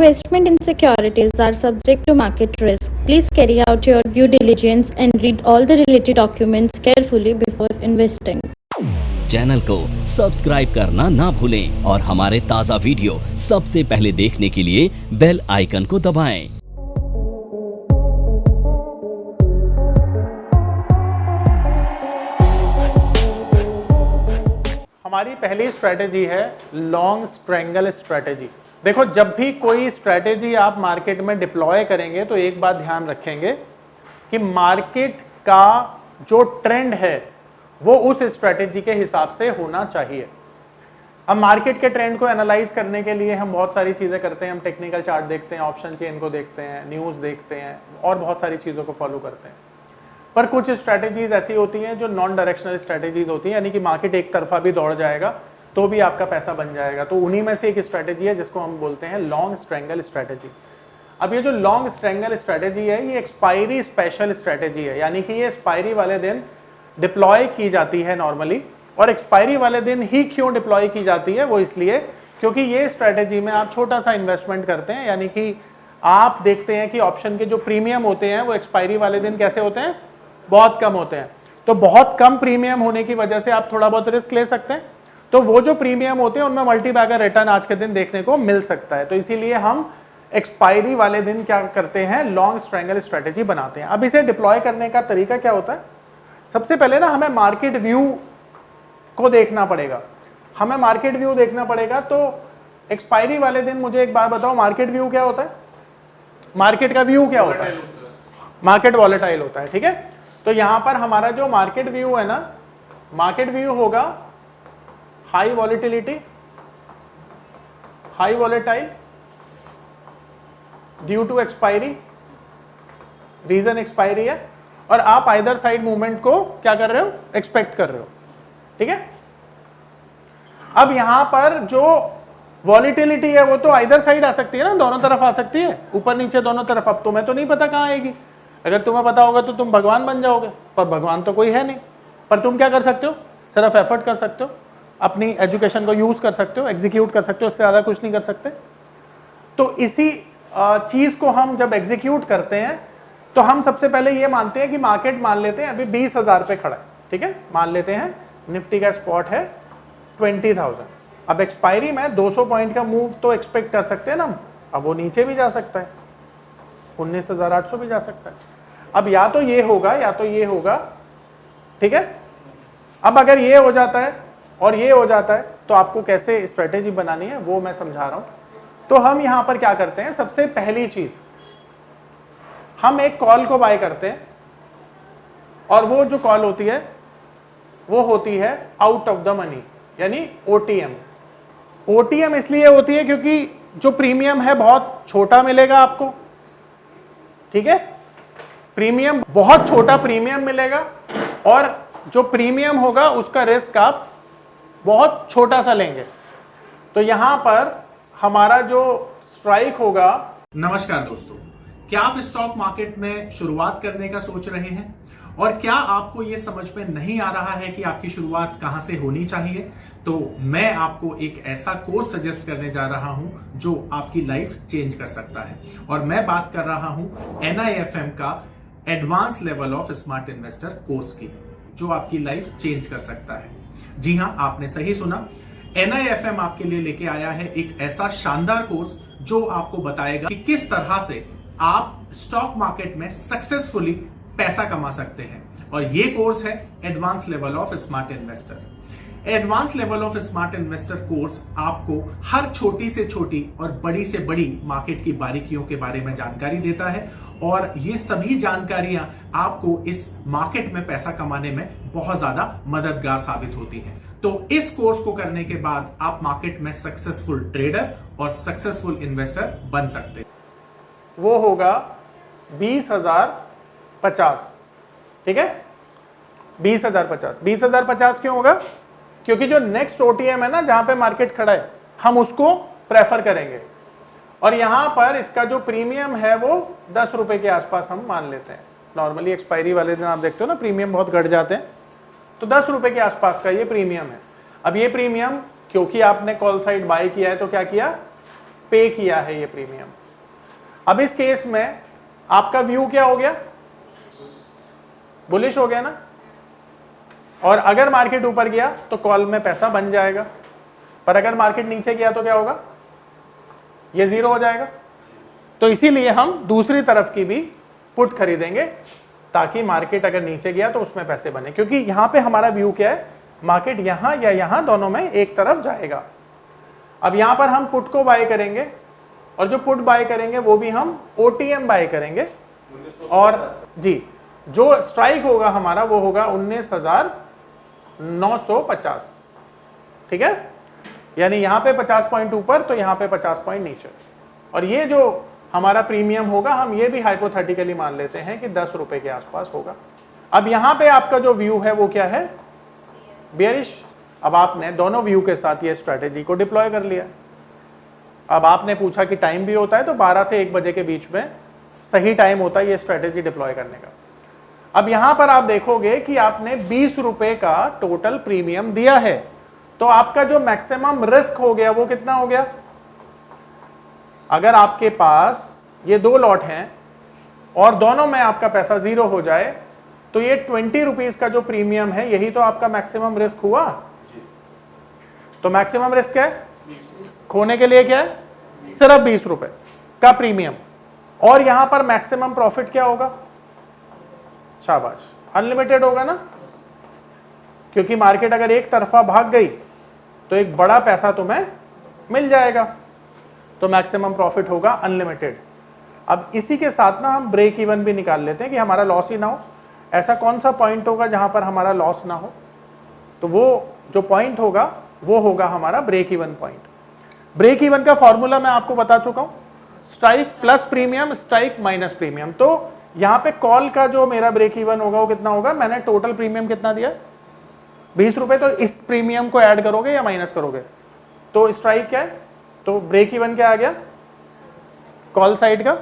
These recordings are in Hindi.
Investment in securities are subject to market risk. Please carry out your due diligence and read all the related documents carefully before investing. Channel को सब्सक्राइब करना ना भूलें और हमारे ताज़ा वीडियो सबसे पहले देखने के लिए बेल आइकन को दबाएं। हमारी पहली स्ट्रैटेजी है लॉन्ग स्ट्रैंगल स्ट्रैटेजी। देखो, जब भी कोई स्ट्रैटेजी आप मार्केट में डिप्लॉय करेंगे तो एक बात ध्यान रखेंगे कि मार्केट का जो ट्रेंड है वो उस स्ट्रैटेजी के हिसाब से होना चाहिए। अब मार्केट के ट्रेंड को एनालाइज करने के लिए हम बहुत सारी चीजें करते हैं। हम टेक्निकल चार्ट देखते हैं, ऑप्शन चेन को देखते हैं, न्यूज देखते हैं और बहुत सारी चीजों को फॉलो करते हैं। पर कुछ स्ट्रैटेजीज ऐसी होती हैं जो नॉन डायरेक्शनल स्ट्रैटेजीज होती हैं, यानी कि मार्केट एक तरफा भी दौड़ जाएगा तो भी आपका पैसा बन जाएगा। तो उन्हीं में से एक स्ट्रैटेजी है जिसको हम बोलते हैं लॉन्ग स्ट्रैंगल स्ट्रैटेजी। अब ये जो लॉन्ग स्ट्रैंगल स्ट्रैटेजी है ये एक्सपायरी स्पेशल स्ट्रैटेजी है, यानी कि ये एक्सपायरी वाले दिन डिप्लॉय की जाती है नॉर्मली। और एक्सपायरी वाले दिन ही क्यों डिप्लॉय की जाती है, वो इसलिए क्योंकि ये स्ट्रैटेजी में आप छोटा सा इन्वेस्टमेंट करते हैं, यानी कि आप देखते हैं कि ऑप्शन के जो प्रीमियम होते हैं वो एक्सपायरी वाले दिन कैसे होते हैं, बहुत कम होते हैं। तो बहुत कम प्रीमियम होने की वजह से आप थोड़ा बहुत रिस्क ले सकते हैं। तो वो जो प्रीमियम होते हैं उनमें मल्टी बैगर रिटर्न आज के दिन देखने को मिल सकता है। तो इसीलिए हम एक्सपायरी वाले दिन क्या करते हैं, लॉन्ग स्ट्रैंगल स्ट्रैटेजी बनाते हैं। अब इसे डिप्लॉय करने का तरीका क्या होता है, सबसे पहले ना हमें मार्केट व्यू को देखना पड़ेगा। हमें मार्केट व्यू देखना पड़ेगा। तो एक्सपायरी वाले दिन मुझे एक बार बताओ, मार्केट व्यू क्या होता है, मार्केट का व्यू क्या होता है, मार्केट वॉलेटाइल होता है। ठीक है, तो यहां पर हमारा जो मार्केट व्यू है ना, मार्केट व्यू होगा high volatility, high volatile due to expiry, reason expiry है, और आप आइदर साइड मूवमेंट को क्या कर रहे हो, एक्सपेक्ट कर रहे हो। ठीक है, अब यहां पर जो वॉलेटिलिटी है वो तो आइदर साइड आ सकती है ना, दोनों तरफ आ सकती है, ऊपर नीचे दोनों तरफ। अब तुम्हें तो नहीं पता कहां आएगी, अगर तुम्हें पता होगा तो तुम भगवान बन जाओगे, पर भगवान तो कोई है नहीं। पर तुम क्या कर सकते हो, सिर्फ एफर्ट कर सकते हो, अपनी एजुकेशन को यूज कर सकते हो, एग्जीक्यूट कर सकते हो, उससे ज्यादा कुछ नहीं कर सकते। तो इसी चीज को हम जब एग्जीक्यूट करते हैं तो हम सबसे पहले ये मानते हैं कि मार्केट मान लेते हैं अभी 20,000 पे खड़ा है। ठीक है, मान लेते हैं निफ्टी का स्पॉट है 20,000। अब एक्सपायरी में 200 पॉइंट का मूव तो एक्सपेक्ट कर सकते हैं ना, अब वो नीचे भी जा सकता है, 19,800 भी जा सकता है। अब या तो ये होगा या तो ये होगा। ठीक है, अब अगर ये हो जाता है और ये हो जाता है तो आपको कैसे स्ट्रेटेजी बनानी है वो मैं समझा रहा हूं। तो हम यहां पर क्या करते हैं, सबसे पहली चीज हम एक कॉल को बाय करते हैं, और वो जो कॉल होती है वो होती है आउट ऑफ द मनी, यानी ओटीएम। ओटीएम इसलिए होती है क्योंकि जो प्रीमियम है बहुत छोटा मिलेगा आपको। ठीक है, प्रीमियम बहुत छोटा प्रीमियम मिलेगा, और जो प्रीमियम होगा उसका रिस्क आप बहुत छोटा सा लेंगे। तो यहां पर हमारा जो स्ट्राइक होगा। नमस्कार दोस्तों, क्या आप स्टॉक मार्केट में शुरुआत करने का सोच रहे हैं और क्या आपको यह समझ में नहीं आ रहा है कि आपकी शुरुआत कहां से होनी चाहिए, तो मैं आपको एक ऐसा कोर्स सजेस्ट करने जा रहा हूं जो आपकी लाइफ चेंज कर सकता है। और मैं बात कर रहा हूं NIFM का advance level of smart investor course की, जो आपकी लाइफ चेंज कर सकता है। जी हां, आपने सही सुना, NIFM आपके लिए लेके आया है एक ऐसा शानदार कोर्स जो आपको बताएगा कि किस तरह से आप स्टॉक मार्केट में सक्सेसफुली पैसा कमा सकते हैं। और ये कोर्स है advance level of smart investor. Advance level of smart investor course आपको हर छोटी से छोटी और बड़ी से बड़ी मार्केट की बारीकियों के बारे में जानकारी देता है, और ये सभी जानकारियां आपको इस मार्केट में पैसा कमाने में बहुत ज्यादा मददगार साबित होती हैं। तो इस कोर्स को करने के बाद आप मार्केट में सक्सेसफुल ट्रेडर और सक्सेसफुल इन्वेस्टर बन सकते हैं। वो होगा 20,050। ठीक है, 20,050। 20,050 क्यों होगा, क्योंकि जो नेक्स्ट ओटीएम है ना, जहां पे मार्केट खड़ा है, हम उसको प्रेफर करेंगे। और यहां पर इसका जो प्रीमियम है वो 10 रुपए के आसपास हम मान लेते हैं। नॉर्मली एक्सपायरी वाले दिन आप देखते हो ना, प्रीमियम बहुत घट जाते हैं, तो 10 रुपए के आसपास का ये प्रीमियम है। अब ये प्रीमियम क्योंकि आपने कॉल साइड बाय किया है तो क्या किया, पे किया है ये प्रीमियम। अब इस केस में आपका व्यू क्या हो गया, बुलिश हो गया ना, और अगर मार्केट ऊपर गया तो कॉल में पैसा बन जाएगा, पर अगर मार्केट नीचे गया तो क्या होगा, ये जीरो हो जाएगा। तो इसीलिए हम दूसरी तरफ की भी पुट खरीदेंगे ताकि मार्केट अगर नीचे गया तो उसमें पैसे बने, क्योंकि यहां पे हमारा व्यू क्या है, मार्केट यहां या यहां दोनों में एक तरफ जाएगा। अब यहां पर हम पुट को बाय करेंगे और जो पुट बाय करेंगे वो भी हम ओटीएम बाय करेंगे, और जी जो स्ट्राइक होगा हमारा वो होगा 19,950, ठीक है, यानी यहां पे 50 पॉइंट ऊपर तो यहां पे 50 पॉइंट नीचे। और ये जो हमारा प्रीमियम होगा हम ये भी हाइपोथेटिकली मान लेते हैं कि 10 रुपए के आसपास होगा। अब यहां पे आपका जो व्यू है वो क्या है, बेयरिश। अब आपने दोनों व्यू के साथ ये स्ट्रेटेजी को डिप्लॉय कर लिया। अब आपने पूछा कि टाइम भी होता है, तो 12 से 1 बजे के बीच में सही टाइम होता है ये स्ट्रेटेजी डिप्लॉय करने का। अब यहां पर आप देखोगे कि आपने 20 रुपए का टोटल प्रीमियम दिया है, तो आपका जो मैक्सिमम रिस्क हो गया वो कितना हो गया। अगर आपके पास ये 2 लॉट हैं और दोनों में आपका पैसा जीरो हो जाए तो ये 20 रुपीज का जो प्रीमियम है यही तो आपका मैक्सिमम रिस्क हुआ। तो मैक्सिमम रिस्क है, खोने के लिए क्या है, सिर्फ 20 रुपए का प्रीमियम, और यहां पर मैक्सिमम प्रॉफिट क्या होगा, शाबाश, अनलिमिटेड होगा ना, क्योंकि मार्केट अगर एक तरफा भाग गई तो एक बड़ा पैसा तुम्हें मिल जाएगा, तो मैक्सिमम प्रॉफिट होगा अनलिमिटेड। अब इसी के साथ ना हम ब्रेक इवन भी निकाल लेते हैं कि हमारा लॉस ही ना हो। ऐसा कौन सा पॉइंट होगा जहां पर हमारा लॉस ना हो, तो वो जो पॉइंट होगा वो होगा हमारा break even point. Break even का फॉर्मूला मैं आपको बता चुका हूं, strike plus premium, strike minus premium. तो यहां पे कॉल का जो मेरा ब्रेक इवन होगा वो कितना होगा, मैंने टोटल प्रीमियम कितना दिया 20 रुपए, तो इस प्रीमियम को ऐड करोगे या माइनस करोगे, तो स्ट्राइक क्या है, तो ब्रेक इवन क्या आ गया कॉल साइड का,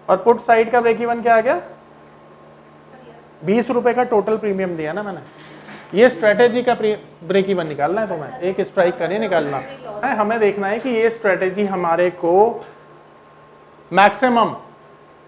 और पुट साइड का ब्रेक इवन क्या आ गया, 20 रुपए का टोटल प्रीमियम दिया ना मैंने। ये स्ट्रेटेजी का ब्रेक इवन निकालना है, तो मैं एक स्ट्राइक का नहीं निकालना है, हमें देखना है कि ये स्ट्रेटेजी हमारे को मैक्सिमम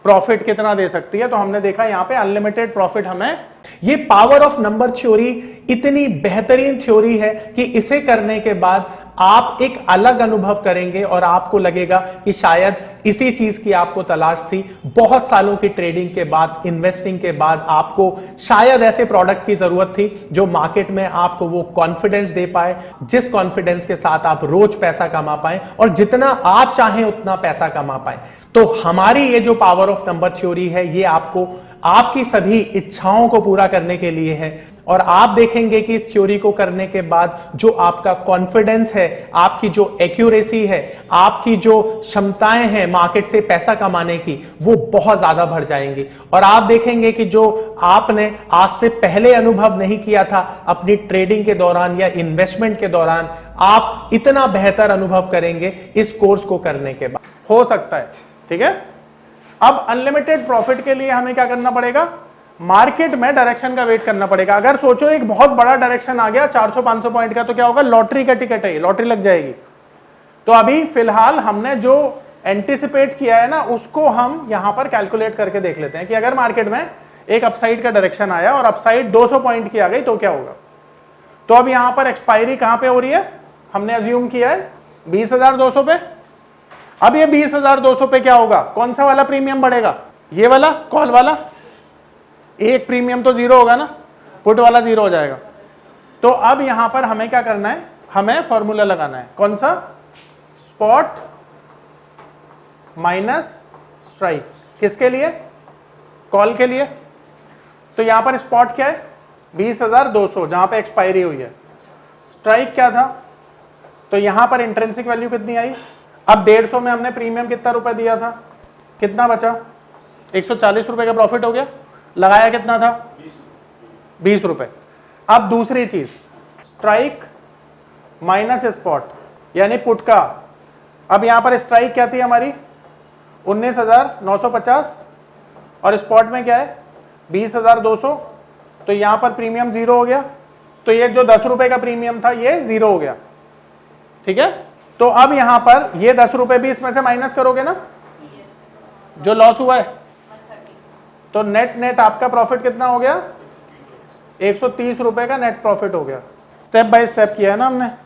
प्रॉफिट कितना दे सकती है। तो हमने देखा यहां पे अनलिमिटेड प्रॉफिट हमें। ये पावर ऑफ नंबर थ्योरी इतनी बेहतरीन थ्योरी है कि इसे करने के बाद आप एक अलग अनुभव करेंगे और आपको लगेगा कि शायद इसी चीज की आपको तलाश थी। बहुत सालों की ट्रेडिंग के बाद, इन्वेस्टिंग के बाद आपको शायद ऐसे प्रोडक्ट की जरूरत थी जो मार्केट में आपको वो कॉन्फिडेंस दे पाए, जिस कॉन्फिडेंस के साथ आप रोज पैसा कमा पाए और जितना आप चाहें उतना पैसा कमा पाए। तो हमारी ये जो पावर ऑफ नंबर थ्योरी है ये आपको आपकी सभी इच्छाओं को पूरा करने के लिए है, और आप देखेंगे कि इस थ्योरी को करने के बाद जो आपका कॉन्फिडेंस है, आपकी जो एक्यूरेसी है, आपकी जो क्षमताएं हैं मार्केट से पैसा कमाने की, वो बहुत ज्यादा बढ़ जाएंगी। और आप देखेंगे कि जो आपने आज से पहले अनुभव नहीं किया था अपनी ट्रेडिंग के दौरान या इन्वेस्टमेंट के दौरान, आप इतना बेहतर अनुभव करेंगे इस कोर्स को करने के बाद। हो सकता है, ठीक है। अब अनलिमिटेड प्रॉफिट के लिए हमें क्या करना पड़ेगा, मार्केट में डायरेक्शन का वेट करना पड़ेगा। अगर सोचो एक बहुत बड़ा डायरेक्शन आ गया 400-500 पॉइंट का, तो क्या होगा, लॉटरी का टिकट है, लॉटरी लग जाएगी। तो अभी फिलहाल हमने जो एंटिसिपेट किया है ना, उसको हम यहां पर कैलकुलेट करके देख लेते हैं कि अगर मार्केट में एक अपसाइड का डायरेक्शन आया और अपसाइड 200 पॉइंट की आ गई तो क्या होगा। तो अब यहां पर एक्सपायरी कहां पे हो रही है, हमने अज्यूम किया है 20,200 पे। अब ये 20,200 पे क्या होगा, कौन सा वाला प्रीमियम बढ़ेगा, ये वाला कॉल वाला, एक प्रीमियम तो जीरो होगा ना, पुट वाला जीरो हो जाएगा। तो अब यहां पर हमें क्या करना है, हमें फॉर्मूला लगाना है, कौन सा, स्पॉट माइनस स्ट्राइक, किसके लिए, कॉल के लिए। तो यहां पर स्पॉट क्या है 20,200 जहां पे एक्सपायरी हुई है, स्ट्राइक क्या था, तो यहां पर इंट्रिंसिक वैल्यू कितनी आई। अब 150 में हमने प्रीमियम कितना रुपए दिया था, कितना बचा, 140 रुपए का प्रॉफिट हो गया, लगाया कितना था 20 रुपए। अब दूसरी चीज, स्ट्राइक माइनस स्पॉट यानी पुट का। अब यहां पर स्ट्राइक क्या थी हमारी 19,950 और स्पॉट में क्या है 20,200, तो यहां पर प्रीमियम जीरो हो गया। तो ये जो 10 रुपए का प्रीमियम था ये जीरो हो गया, ठीक है। तो अब यहां पर ये 10 रुपए भी इसमें से माइनस करोगे ना, जो लॉस हुआ है, तो नेट नेट आपका प्रॉफिट कितना हो गया, 130 रुपए का नेट प्रॉफिट हो गया। स्टेप बाय स्टेप किया है ना हमने।